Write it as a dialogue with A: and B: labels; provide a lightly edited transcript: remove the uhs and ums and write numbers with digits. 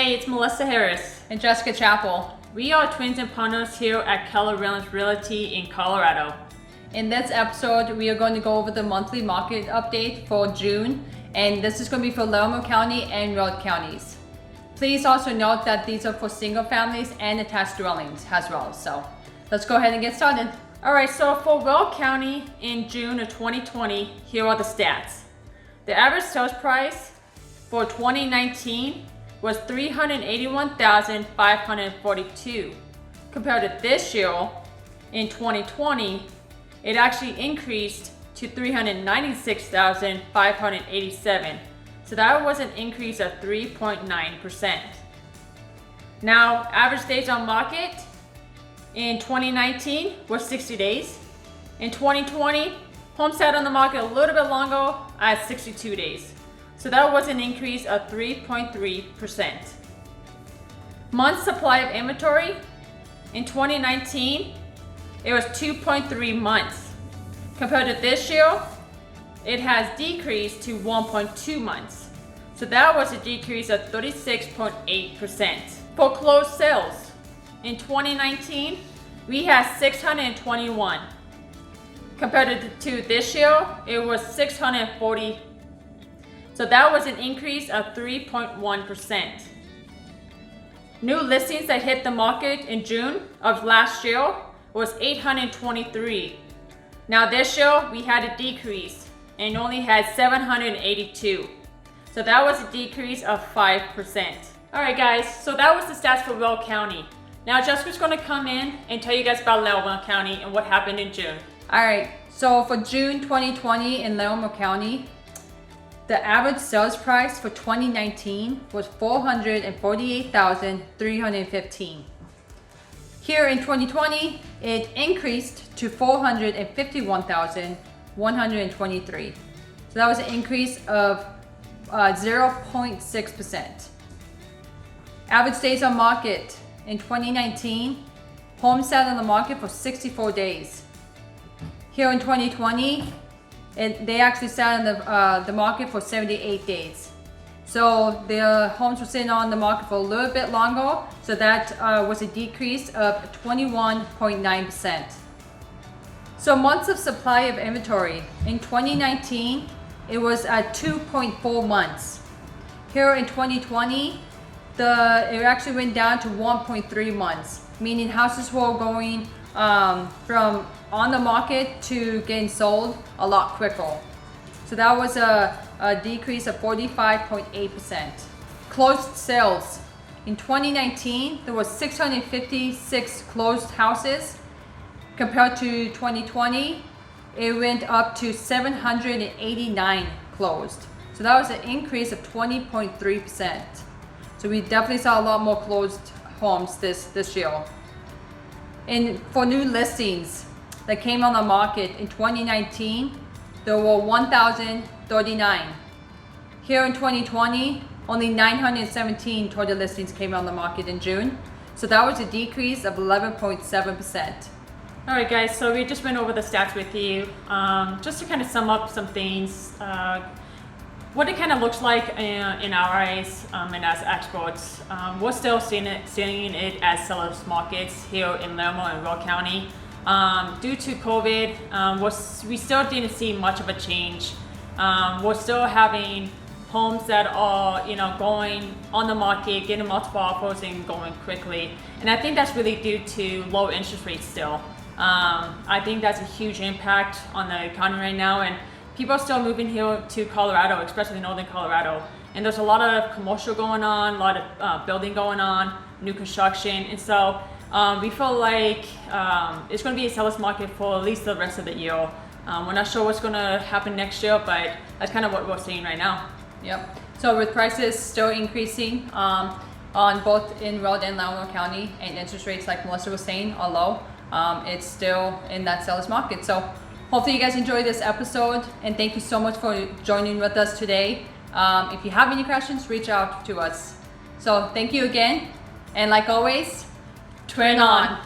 A: Hey, it's Melissa Harris
B: and Jessica Chappell.
A: We are twins and partners here at Keller Williams Realty in Colorado.
B: In this episode, we are going to go over the monthly market update for June, and this is going to be for Larimer County and Weld counties. Please also note that these are for single families and attached dwellings as well. So let's go ahead and get started.
A: All right, so for Weld County in June of 2020, here are the stats. The average sales price for 2019 was $381,542. Compared to this year, in 2020, it actually increased to $396,587. So that was an increase of 3.9%. Now, average days on market in 2019 was 60 days. In 2020, homes sat on the market a little bit longer at 62 days. So that was an increase of 3.3%. Month supply of inventory in 2019, it was 2.3 months. Compared to this year, it has decreased to 1.2 months. So that was a decrease of 36.8%. For closed sales, in 2019, we had 621. Compared to this year, it was 640. So that was an increase of 3.1%. New listings that hit the market in June of last year was 823. Now this year we had a decrease and only had 782. So that was a decrease of 5%. All right guys, so that was the stats for Weld County. Now Jessica's gonna come in and tell you guys about Larimer County and what happened in June.
B: All right, so for June 2020 in Larimer County, the average sales price for 2019 was $448,315. Here in 2020, it increased to $451,123. So that was an increase of 0.6%. Average days on market in 2019, homes sat on the market for 64 days. Here in 2020, they actually sat on the market for 78 days. So the homes were sitting on the market for a little bit longer. So that was a decrease of 21.9%. So months of supply of inventory. In 2019, it was at 2.4 months. Here in 2020, it actually went down to 1.3 months, meaning houses were going from on the market to getting sold a lot quicker. So that was a decrease of 45.8%. Closed sales. In 2019, there was 656 closed houses. Compared to 2020, it went up to 789 closed. So that was an increase of 20.3%. So we definitely saw a lot more closed homes this year. And for new listings that came on the market in 2019, there were 1,039. Here in 2020, only 917 total listings came on the market in June. So that was a decrease of 11.7%.
A: All right guys, so we just went over the stats with you. Just to kind of sum up some things, what it kind of looks like in our eyes and as experts. We're still seeing it as sellers markets here in Larimer and Weld County. Due to COVID, we still didn't see much of a change. We're still having homes that are, going on the market, getting multiple offers and going quickly. And I think that's really due to low interest rates still. I think that's a huge impact on the economy right now, and people are still moving here to Colorado, especially northern Colorado. And there's a lot of commercial going on, a lot of building going on, new construction. And so we feel like it's going to be a seller's market for at least the rest of the year. We're not sure what's going to happen next year, but that's kind of what we're seeing right now.
B: Yep. So with prices still increasing on both in Weld and Larimer County, and interest rates, like Melissa was saying, are low, it's still in that seller's market. So hopefully you guys enjoyed this episode, and thank you so much for joining with us today. If you have any questions, reach out to us. So thank you again, and like always, twin on.